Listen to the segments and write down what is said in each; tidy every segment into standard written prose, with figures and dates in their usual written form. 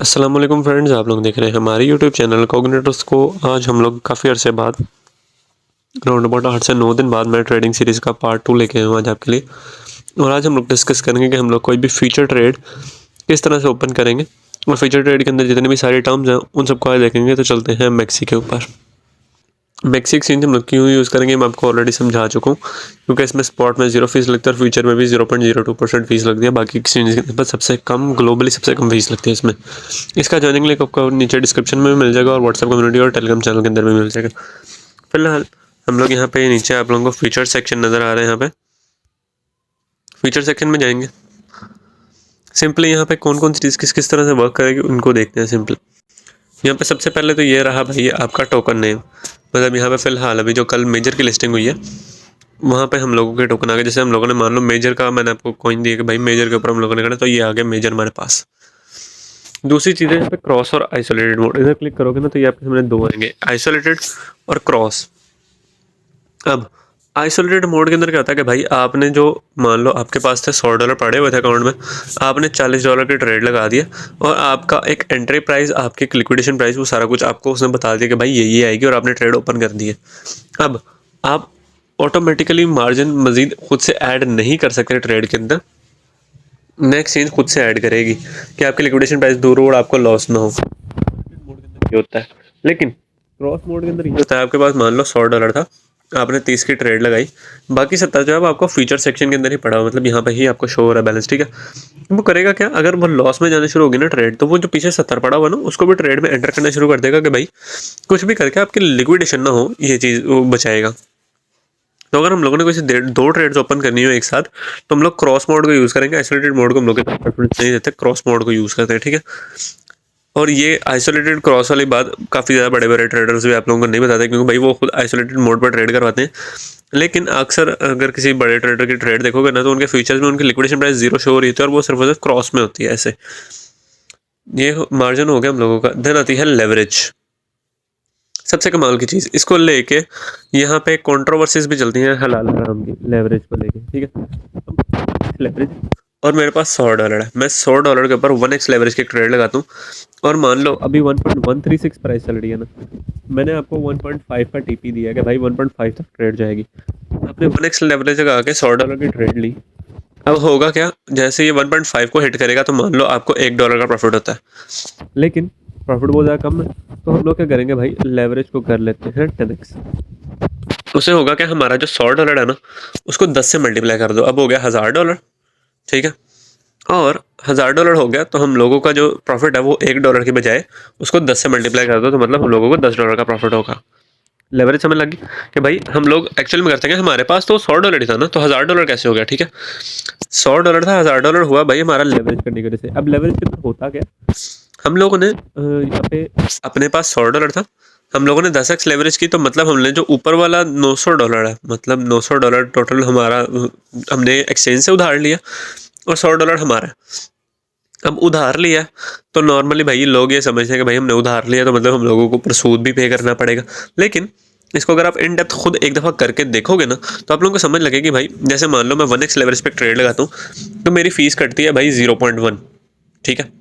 अस्सलाम वालेकुम फ्रेंड्स, आप लोग देख रहे हैं हमारे यूट्यूब चैनल कॉग्निटर्स को। आज हम लोग काफ़ी अरसे बाद अराउंड अबाउट 8 से 9 दिन बाद मैं ट्रेडिंग सीरीज़ का पार्ट 2 लेके आया हूँ आज आपके लिए। और आज हम लोग डिस्कस करेंगे कि हम लोग कोई भी फीचर ट्रेड किस तरह से ओपन करेंगे और फीचर ट्रेड के अंदर जितने भी सारे टर्म्स हैं उन सबको आज देखेंगे। तो चलते हैं मैक्सी के ऊपर। मैक्सी एक्सचेंज हम लोग क्यों यूज़ करेंगे मैं आपको ऑलरेडी समझा चुका हूँ, क्योंकि इसमें स्पॉट में 0 फीस लगता है और फ्यूचर में भी 0.02% फीस लगती है। बाकी एक्सचेंज के पास सबसे कम, ग्लोबली सबसे कम फीस लगती है इसमें। इसका जॉइनिंग लिंक आपको नीचे डिस्क्रिप्शन में भी मिल जाएगा और व्हाट्सएप कम्युनिटी और टेलीग्राम चैनल के अंदर भी मिल जाएगा। फिलहाल हम लोग यहाँ पे नीचे आप लोगों को फीचर सेक्शन नज़र आ रहे हैं। यहाँ पे फीचर सेक्शन में जाएंगे। सिंपली यहाँ पे कौन कौन सी चीज़ किस किस तरह से वर्क करेगी उनको देखते हैं। सिंपल यहाँ पे सबसे पहले तो ये रहा भाई आपका टोकन नेम। मतलब यहाँ पे फिलहाल अभी जो कल मेजर की लिस्टिंग हुई है वहाँ पे हम लोगों के टोकन आ गए। जैसे हम लोगों ने मान लो मेजर का, मैंने आपको कॉइन दिया कि भाई मेजर के ऊपर हम लोगों ने करना, तो ये आ गया मेजर हमारे पास। दूसरी चीज़ है यहाँ पे क्रॉस और आइसोलेटेड मोड। इधर क्लिक करोगे ना तो ये आपके सामने दो आएंगे, आइसोलेटेड और क्रॉस। अब आइसोलेटेड मोड के अंदर क्या होता है कि भाई आपने जो, मान लो आपके पास थे $100 पड़े हुए थे अकाउंट में, आपने $40 की ट्रेड लगा दिया और आपका एक एंट्री प्राइस, आपकी लिक्विडेशन प्राइस, वो सारा कुछ आपको उसने बता दिया कि भाई ये आएगी और आपने ट्रेड ओपन कर दी है। अब आप ऑटोमेटिकली मार्जिन मजीद खुद से ऐड नहीं कर सकते ट्रेड के अंदर। नेक्स्ट चेंज खुद से ऐड करेगी कि आपकी लिक्विडेशन प्राइस दूर हो और आपको लॉस ना हो। मोड के अंदर ये होता है। लेकिन क्रॉस मोड के अंदर ये होता है, आपके पास मान लो $100 था, आपने 30 की ट्रेड लगाई, बाकी 70 जो है आपको फीचर सेक्शन के अंदर ही पड़ा हुआ, मतलब यहाँ पे ही आपको शो हो रहा है बैलेंस। ठीक है, वो करेगा क्या, अगर वो लॉस में जाने शुरू होगी ना ट्रेड, तो वो जो पीछे 70 पड़ा हुआ ना उसको भी ट्रेड में एंटर करना शुरू कर देगा कि भाई कुछ भी करके आपकी लिक्विडेशन ना हो, ये चीज़ वो बचाएगा। तो अगर हम लोगों ने कोई दो ट्रेड्स ओपन करनी हो एक साथ, तो हम लोग क्रॉस मोड को यूज़ करेंगे। आइसोलेटेड मोड को हम लोग प्रेफरेंस नहीं देते, क्रॉस मोड को यूज़ करते हैं। ठीक है, और ये आइसोलेटेड क्रॉस वाली बात काफ़ी ज़्यादा बड़े बड़े ट्रेडर्स भी आप लोगों को नहीं बताते, क्योंकि भाई वो खुद आइसोलेटेड मोड पर ट्रेड करवाते हैं। लेकिन अक्सर अगर किसी बड़े ट्रेडर की ट्रेड देखोगे ना, तो उनके फ्यूचर्स में उनकी लिक्विडेशन प्राइस 0 शो हो रही थी और वो सिर्फ और सिर्फ क्रॉस में होती है ऐसे। ये मार्जिन हो गया हम लोगों का। देन आती है लेवरेज, सबसे कमाल की चीज़। इसको लेके यहाँ पे कंट्रोवर्सीज भी चलती हैं हलाल हराम की लेवरेज को लेके। ठीक है, लेवरेज, और मेरे पास $100 है, मैं $100 के ऊपर 1x लेवरेज की ट्रेड लगाता हूँ और मान लो अभी 1.136 प्राइस चल रही है ना, मैंने आपको 1.5 का टीपी दिया है कि भाई 1.5 तक ट्रेड जाएगी। आपने 1x लेवरेज लगा के $100 की ट्रेड ली। अब होगा क्या, जैसे ये 1.5 को हिट करेगा तो मान लो आपको $1 का प्रॉफिट होता है, लेकिन प्रॉफिट बहुत ज़्यादा कम है। तो हम लोग क्या करेंगे भाई, लेवरेज को कर लेते हैं 10x। उससे होगा क्या, हमारा जो $100 है ना उसको 10 से मल्टीप्लाई कर दो, अब हो गया $1000। ठीक है, और $1000 हो गया तो हम लोगों का जो प्रॉफिट है वो $1 की बजाय उसको 10 से मल्टीप्लाई कर दो, तो मतलब हम लोगों को $10 का प्रॉफिट होगा। लेवरेज समझ लगी कि भाई हम लोग एक्चुअल में करते हैं, हमारे पास तो $100 ही था ना, तो $1000 कैसे हो गया। ठीक है, $100 था, $1000 हुआ भाई हमारा लेवरेज करने की वजह से। अब लेवरेज के अंदर होता क्या, हम लोगों ने यहाँ पे अपने पास $100 था, हम लोगों ने 10x लेवरेज की, तो मतलब हमने जो ऊपर वाला $900 है, मतलब $900 टोटल हमारा हमने एक्सचेंज से उधार लिया और $100 हमारा। अब उधार लिया तो नॉर्मली भाई लोग ये समझते हैं कि भाई हमने उधार लिया तो मतलब हम लोगों को ऊपर सूद भी पे करना पड़ेगा। लेकिन इसको अगर आप इन डेप्थ खुद एक दफ़ा करके देखोगे ना, तो आप लोगों को समझ लगेगी भाई, जैसे मान लो मैं 1x लेवरेज पे ट्रेड लगाता हूँ तो मेरी फीस कटती है भाई 0.1। ठीक है,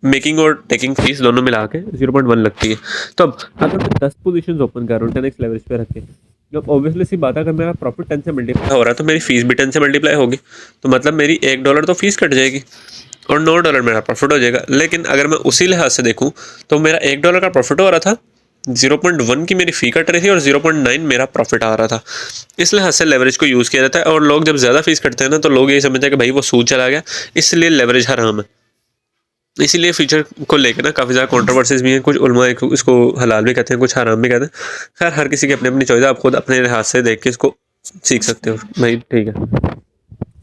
मेकिंग और टेकिंग फीस दोनों मिला के 0.1 लगती है। तो अब अगर मैं 10 पोजीशंस ओपन कर रहा हूँ 10x लेवरेज पे रख के, जब ऑब्वियसली सी बात है, अगर मेरा प्रॉफिट 10 से मल्टीप्लाई हो रहा है तो मेरी फीस भी 10 से मल्टीप्लाई होगी, तो मतलब मेरी $1 तो फीस कट जाएगी और $9 मेरा प्रॉफिट हो जाएगा। लेकिन अगर मैं उसी लिहाज से देखूँ तो मेरा $1 का प्रॉफिट हो रहा था, 0.1 की मेरी फ़ी कट रही थी और 0.9 मेरा प्रॉफिट आ रहा था। इस लिहाज से लेवरेज को यूज़ किया जाता है। और लोग जब ज़्यादा फीस कटते हैं ना तो लोग यही समझते हैं कि भाई वो सूद चला गया, इसलिए लेवरेज हराम है। इसीलिए फीचर को लेकर ना काफ़ी ज़्यादा कंट्रोवर्सीज भी हैं। कुछ उलमा इसको हलाल भी कहते हैं, कुछ हराम भी कहते हैं। खैर हर किसी की अपनी अपनी चॉइस है, आप खुद अपने लिहाज से देख के इसको सीख सकते हो भाई। ठीक है,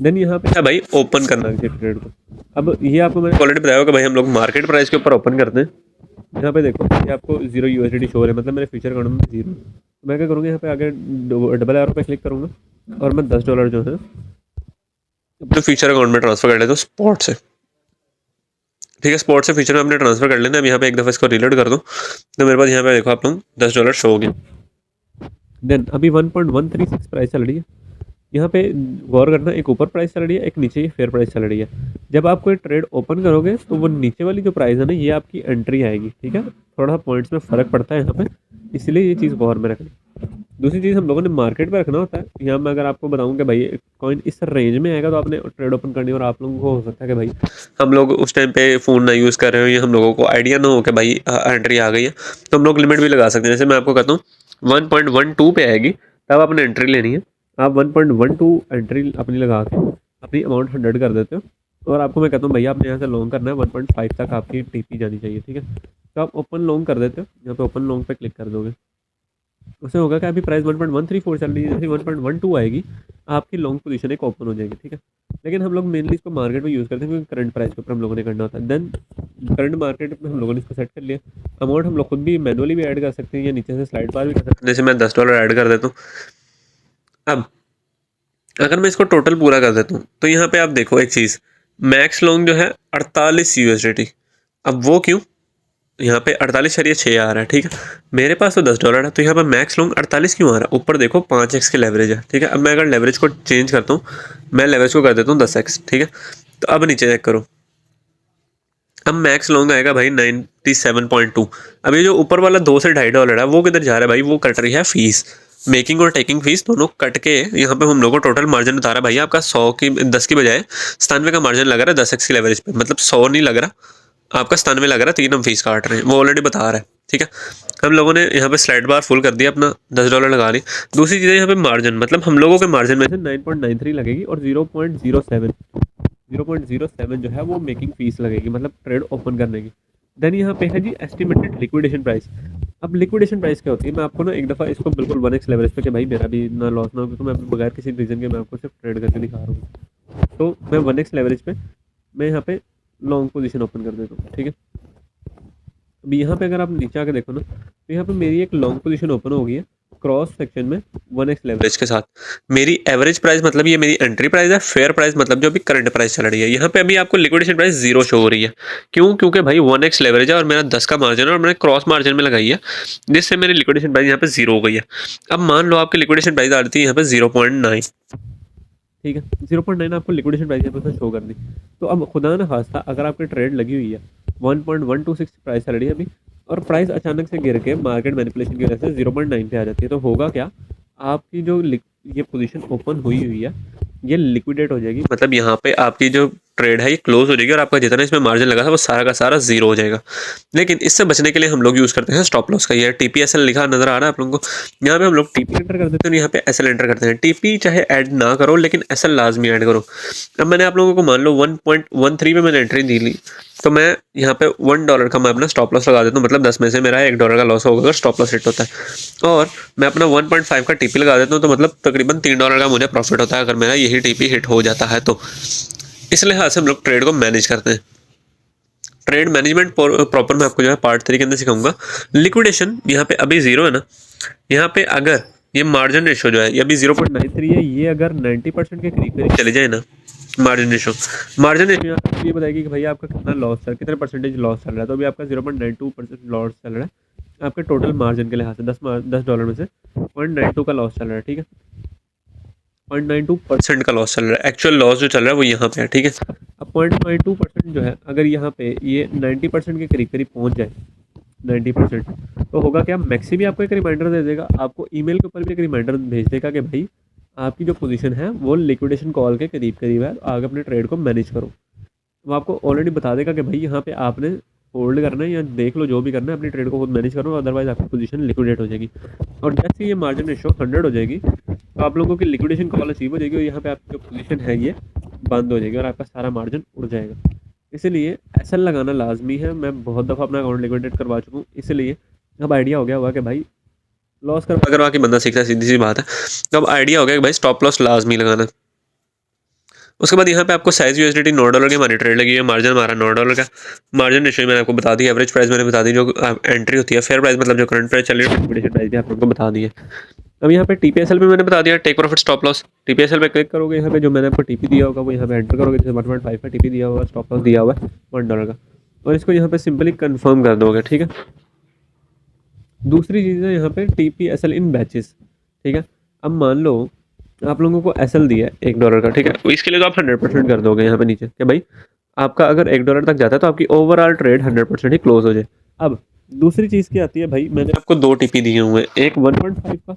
देन यहाँ पे क्या भाई, ओपन करना किसी ट्रेड को। अब ये आपको मैंने ऑलरेडी बताया कि भाई हम लोग मार्केट प्राइस के ऊपर ओपन करते हैं। यहाँ पे देखो ये आपको 0 USDT शो हो रहा है, मतलब मेरे फ्यूचर अकाउंट में 0। तो मैं क्या करूँगा, यहाँ पे आगे डबल एरो पे क्लिक करूँगा और मैं $10 जो है अपने फ्यूचर अकाउंट में ट्रांसफर कर लेता हूँ स्पॉट से। ठीक है, स्पॉट से फ्यूचर में अपने ट्रांसफर कर लेना। अब यहाँ पे एक दफ़ा इसको रिलोड कर दूँ तो मेरे पास यहाँ पे देखो आप लोग $10 शो हो गया। देन अभी 1.136 प्राइस चल रही है। यहाँ पे गौर करना, एक ऊपर प्राइस चल रही है, एक नीचे फेयर प्राइस चल रही है। जब आप कोई ट्रेड ओपन करोगे तो वो नीचे वाली जो प्राइस है ना, ये आपकी एंट्री आएगी, ठीक है। थोड़ा पॉइंट्स में फ़र्क पड़ता है यहाँ पे, इसलिए ये चीज़ गौर में रखनी। दूसरी चीज़ हम लोगों ने मार्केट पे रखना होता है। यहाँ मैं अगर आपको बताऊँ कि भाई कॉइन इस रेंज में आएगा तो आपने ट्रेड ओपन करनी है, और आप लोगों को हो सकता है कि भाई हम लोग उस टाइम पे फ़ोन ना यूज़ कर रहे हो या हम लोगों को आइडिया ना हो कि भाई एंट्री आ गई है, तो हम लोग लिमिट भी लगा सकते हैं। जैसे मैं आपको कहता हूँ 1.12 पे आएगी तब आपने एंट्री लेनी है। आप 1.12 एंट्री अपनी लगा के अपनी अमाउंट 100 कर देते हो, और आपको मैं कहता हूँ भैया आपने यहाँ से लॉन्ग करना है 1.5 तक आपकी टीपी जानी चाहिए, ठीक है। तो आप ओपन लॉन्ग कर देते हो, यहाँ पे ओपन लॉन्ग पे क्लिक कर दोगे, उससे होगा कि अभी प्राइस 1.134 चल रही है, जैसे 1.12 आएगी आपकी लॉन्ग पोजीशन एक ओपन हो जाएगी, ठीक है। लेकिन हम लोग मेनली इसको मार्केट में यूज़ करते हैं क्योंकि करंट प्राइस के ऊपर हम लोगों ने करना होता है। देन करंट मार्केट में हम लोगों ने इसको सेट कर लिया। अमाउंट हम लोग खुद भी मैनुअली भी ऐड कर सकते हैं या नीचे से स्लाइड बार भी कर सकते हैं। जैसे मैं $10 ऐड कर देता हूँ। अब अगर मैं इसको टोटल पूरा कर देता हूँ तो यहाँ पे आप देखो एक चीज़, मैक्स लॉन्ग जो है 48 USDT। अब वो क्यों, यहाँ पे 48.6 आ रहा है, ठीक है। मेरे पास तो $10 है, तो यहाँ पे मैक्स लॉन्ग 48 क्यों आ रहा है? ऊपर देखो 5x की लेवरेज है, ठीक है। अब मैं अगर लेवरेज को चेंज करता हूँ, मैं लेवरेज को कर देता हूँ 10x, ठीक है। तो अब नीचे चेक करो, अब मैक्स लॉन्ग आएगा भाई 97.2। अब ये जो ऊपर वाला $2 से $2.5 है वो किधर जा रहा है भाई? वो कट रही है फीस, मेकिंग और टेकिंग फीस दोनों कट के यहाँ पे हम लोग को टोटल मार्जिन बता रहा है भाई आपका 10 की बजाय 97 का मार्जिन लग रहा है 10x की लेवरेज पे, मतलब 100 नहीं लग रहा आपका, 97 लग रहा है। 3 हम फीस काट रहे हैं, वो ऑलरेडी बता रहा है, ठीक है। हम लोगों ने यहाँ पे स्लाइड बार फुल कर दिया, अपना $10 लगा ली। दूसरी चीज़ है यहाँ पे मार्जिन, मतलब हम लोगों के मार्जिन में से 9.93 लगेगी और 0.07 जो है वो मेकिंग फीस लगेगी, मतलब ट्रेड ओपन करने की। देन यहाँ पे है जी एस्टिमेटेड लिक्विडेशन प्राइस। अब लिक्विडेशन प्राइस क्या होती है, मैं आपको ना एक दफ़ा इसको बिल्कुल 1x लेवरेज पे, कि भाई मेरा भी ना लॉस ना हो, क्योंकि मैं बगैर किसी रीज़न के मैं आपको सिर्फ ट्रेड करके दिखा रहा हूँ। तो मैं 1x लेवरेज पे मैं यहाँ पे लॉन्ग पोजीशन ओपन कर देता हूँ, ठीक है। अभी यहाँ पे अगर आप नीचे आके देखो ना, तो यहाँ पे मेरी एक लॉन्ग पोजीशन ओपन हो गई है क्रॉस सेक्शन में 1x लेवरेज के साथ। मेरी एवरेज प्राइस मतलब ये मेरी एंट्री प्राइस है, फेयर प्राइस मतलब जो अभी करंट प्राइस चल रही है। यहाँ पे अभी आपको लिक्विडेशन प्राइस 0 शो हो रही है, क्यों? क्योंकि भाई 1x लेवरेज है और मेरा 10 का मार्जिन है और मैंने क्रॉस मार्जिन में लगाई है, जिससे मेरी लिक्विडेशन प्राइस यहाँ पे 0 हो गई है। अब मान लो आपकी लिक्विडेशन प्राइस आ रही थी यहाँ पे 0.9, ठीक है। 0.9 आपको लिक्विडेशन प्राइस यहाँ पे शो कर दी। तो अब खुदा ना खास्ता अगर आपकी ट्रेड लगी हुई है 1.126 प्राइस चल रही है अभी, और प्राइस अचानक से गिर के मार्केट मैनिपुलेशन की वजह से 0.9 पे आ जाती है, तो होगा क्या, आपकी जो ये पोजीशन ओपन हुई हुई है ये लिक्विडेट हो जाएगी, मतलब यहाँ पे आपकी जो ट्रेड है ये क्लोज हो जाएगी और आपका जितना इसमें मार्जिन लगा था वो सारा का सारा 0 हो जाएगा। लेकिन इससे बचने के लिए हम लोग यूज़ करते हैं स्टॉप लॉस का। ये TPSL लिखा नजर आ रहा है आप लोगों को, यहाँ पे हम लोग TP एंटर कर देते हैं, यहाँ पे SL एंटर करते हैं। TP चाहे ऐड ना करो लेकिन SL लाजमी ऐड करो। अब मैंने आप लोगों को मान लो 1.13 पे मैंने एंट्री दी ली, तो मैं यहाँ पे $1 का मैं अपना स्टॉप लॉस लगा देता हूँ, मतलब 10 में से मेरा $1 का लॉस होगा अगर स्टॉप लॉस हिट होता है। और मैं अपना 1.5 का TP लगा देता हूँ, तो मतलब तकरीबन $3 का मुझे प्रॉफिट होता है अगर मेरा यही TP हिट हो जाता है तो। इस लिहाज से हम लोग ट्रेड को मैनेज करते हैं। ट्रेड मैनेजमेंट प्रॉपर मैं आपको जो है पार्ट 3 के अंदर सिखाऊंगा। लिक्विडेशन यहाँ पे अभी 0 है ना, यहाँ पे अगर ये मार्जिन रेशो जो है ये अभी 0.93 है, ये अगर 90% के करीब चले जाए ना मार्जिन रेशो यहाँ पे ये बताएगी कि भाई आपका कितना लॉस है, कितने परसेंटेज लॉस चल रहा है। तो अभी आपका 0.92% लॉस चल रहा है आपके टोटल मार्जिन के लिहाज से, $10 में से 0.92 का लॉस चल रहा है, ठीक है। 0.92% का लॉस चल रहा है, एक्चुअल लॉस जो चल रहा है वो यहाँ पे है, ठीक है। अब 0.92% जो है अगर यहाँ पे ये 90% के करीब करीब पहुँच जाए 90%, तो होगा क्या, मैक्सी भी आपको एक रिमाइंडर दे देगा, आपको ईमेल के ऊपर भी एक रिमाइंडर भेज देगा कि भाई आपकी जो पोजीशन है वो लिक्विडेशन कॉल के करीब करीब है, तो आगे अपने ट्रेड को मैनेज करो। वो आपको ऑलरेडी बता देगा कि भाई यहाँ पे आपने होल्ड करना है या देख लो जो भी करना है, अपनी ट्रेड को खुद मैनेज करो, अदरवाइज आपकी पोजीशन लिक्विडेट हो जाएगी। और जैसे ये मार्जिन रेशो 100 हो जाएगी तो आप लोगों की लिक्विडेशन कॉल अचीव हो जाएगी और यहाँ पे आपकी जो पोजीशन है ये बंद हो जाएगी और आपका सारा मार्जिन उड़ जाएगा। इसलिए SL लगाना लाजमी है। मैं बहुत दफ़ा अपना अकाउंट लिक्विडेट करवा चुका हूँ, इसलिए अब आइडिया हो गया होगा कि भाई लॉस करवा के बंदा सीखता है, सीधी सी बात है। तो अब आइडिया हो गया कि भाई स्टॉप लॉस लाजमी लगाना। उसके बाद यहाँ पे आपको साइज USDT $9 की हमारी ट्रेड लगी है, मार्जिन हमारा $9 का। मार्जिन रेशियो मैंने आपको बता दी, एवरेज प्राइस मैंने बता दी, जो एंट्री होती है, फेयर प्राइस मतलब जो करंट प्राइस चल रही है, लिक्विडेशन प्राइस भी आप लोगों को बता दी है। अब यहाँ पे TPSL भी मैंने बता दिया, take profit stop loss. TPSL पे क्लिक करोगे, यहाँ पे जो मैंने आपको TP दिया होगा वो यहाँ पे एंटर करोगे, जैसे 1.5 का TP दिया होगा, स्टॉप लॉस दिया हुआ है $1 का, और इसको यहाँ पे सिंपली कंफर्म कर दोगे, ठीक है। दूसरी चीज़ है यहाँ पे TPSL इन बैचेस, ठीक है। अब मान लो आप लोगों को SL दिया है $1 का, ठीक है, इसके लिए तो आप 100% कर दोगे यहाँ पे नीचे कि भाई आपका अगर $1 तक जाता है तो आपकी ओवरऑल ट्रेड 100% ही क्लोज हो जाए। अब दूसरी चीज़ क्या आती है भाई, मैंने आपको 2 टीपी दिए हुए हैं, एक 1.5 का,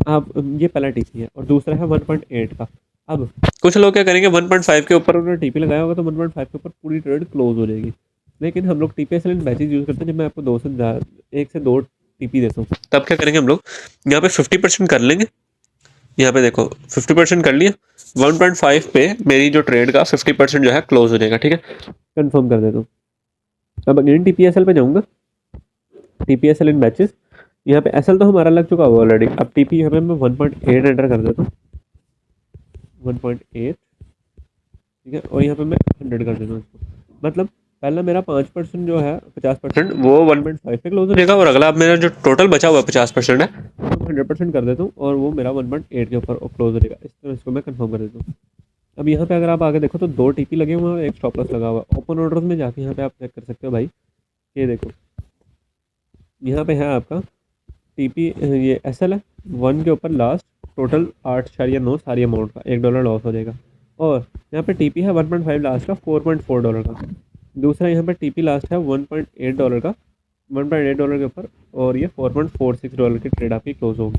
आप ये पहला टीपी है, और दूसरा है 1.8 का। अब कुछ लोग क्या करेंगे, 1.5 के ऊपर उन्होंने टीपी लगाया होगा तो 1.5 के ऊपर पूरी ट्रेड क्लोज हो जाएगी। लेकिन हम लोग टीपी एसएल बैचेज यूज़ करते हैं। जब मैं आपको 1 से 2 टीपी देता हूँ, तब क्या करेंगे हम लोग, यहाँ पे 50% कर लेंगे। यहाँ पे देखो 50% कर लिया, 1.5 पे मेरी जो ट्रेड का 50% जो है क्लोज हो जाएगा। ठीक है, कंफर्म कर देता हूँ। अब अगेन टीपीएसएल पे जाऊँगा, टीपीएसएल इन बैचेस। यहाँ पे एसएल तो हमारा लग चुका हुआ ऑलरेडी। अब टीपी यहाँ पे मैं 1.8 एंटर कर देता हूँ, 1.8, ठीक है, और यहाँ पे मैं 100 कर देता हूँ इसको। मतलब पहला मेरा 5% जो है, 50% वो 1.5 पे क्लोज हो जाएगा, और अगला अब मेरा जो टोटल बचा हुआ 50% है वो 100% कर देता हूँ, और वो मेरा 1.8 के ऊपर क्लोज हो जाएगा। इस तरह इसको मैं कंफर्म कर देता हूँ। अब यहाँ पे अगर आप आगे देखो तो 2 टीपी लगे हुए हैं, एक स्टॉप लॉस लगा हुआ है। ओपन ऑर्डर्स में जाके यहाँ पे आप चेक कर सकते हो भाई, ये देखो यहाँ पे है आपका टीपी, ये एसएल है 1 के ऊपर लास्ट टोटल 8.9 सारी अमाउंट का $1 लॉस हो जाएगा। और यहाँ पे टीपी है 1.5 लास्ट का $4.4 का। दूसरा यहाँ पे टीपी लास्ट है $1.8 का, $1.8 के ऊपर, और ये $4.46 की ट्रेड आपकी क्लोज होगी।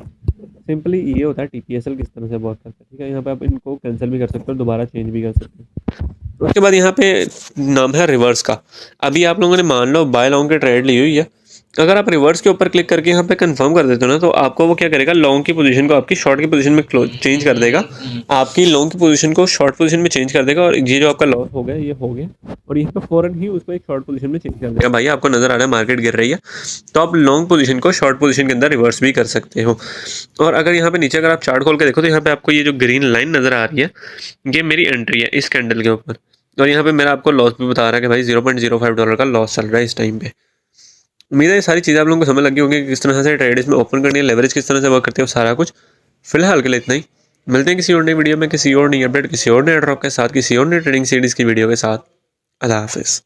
सिंपली ये होता है टीपीएसएल किस तरह से वर्क करता है। ठीक है, यहाँ पे आप इनको कैंसिल भी कर सकते हो, दोबारा चेंज भी कर सकते हो। उसके बाद यहाँ पे नाम है रिवर्स का। अभी आप लोगों ने मान लो बाय लॉन्ग की ट्रेड ली हुई है, अगर आप रिवर्स के ऊपर क्लिक करके यहाँ पे कंफर्म कर देते हो ना, तो आपको वो क्या करेगा, लॉन्ग की पोजीशन को आपकी शॉर्ट की पोजीशन में चेंज कर देगा। आपकी लॉन्ग की पोजीशन को शॉर्ट पोजीशन में चेंज कर देगा, और ये जो आपका लॉस हो गया ये हो गया, और यहाँ पे फौरन ही उसको एक शॉर्ट पोजीशन में चेंज कर देगा। भाई आपको नजर आ रहा है मार्केट गिर रही है, तो आप लॉन्ग पोजीशन को शॉर्ट पोजीशन के अंदर रिवर्स भी कर सकते हो। और अगर यहाँ पे नीचे अगर आप चार्ट खोल के देखो तो यहाँ पे आपको ये जो ग्रीन लाइन नजर आ रही है, ये मेरी एंट्री है इस कैंडल के ऊपर, और यहाँ पे मेरा आपको लॉस भी बता रहा है कि भाई $0.05 का लॉस चल रहा है इस टाइम पे। उम्मीद है ये सारी चीज़ें आप लोगों को समझ लगी होंगी कि किस तरह से ट्रेड इसमें ओपन करनी है, लेवरेज किस तरह से वर्क करते हो, सारा कुछ। फिलहाल के लिए इतना ही, मिलते हैं किसी और नई वीडियो में, किसी और नई अपडेट, किसी और नए ड्रॉप के साथ, किसी और नई ट्रेडिंग सीरीज की वीडियो के साथ। अल्लाह हाफिज़।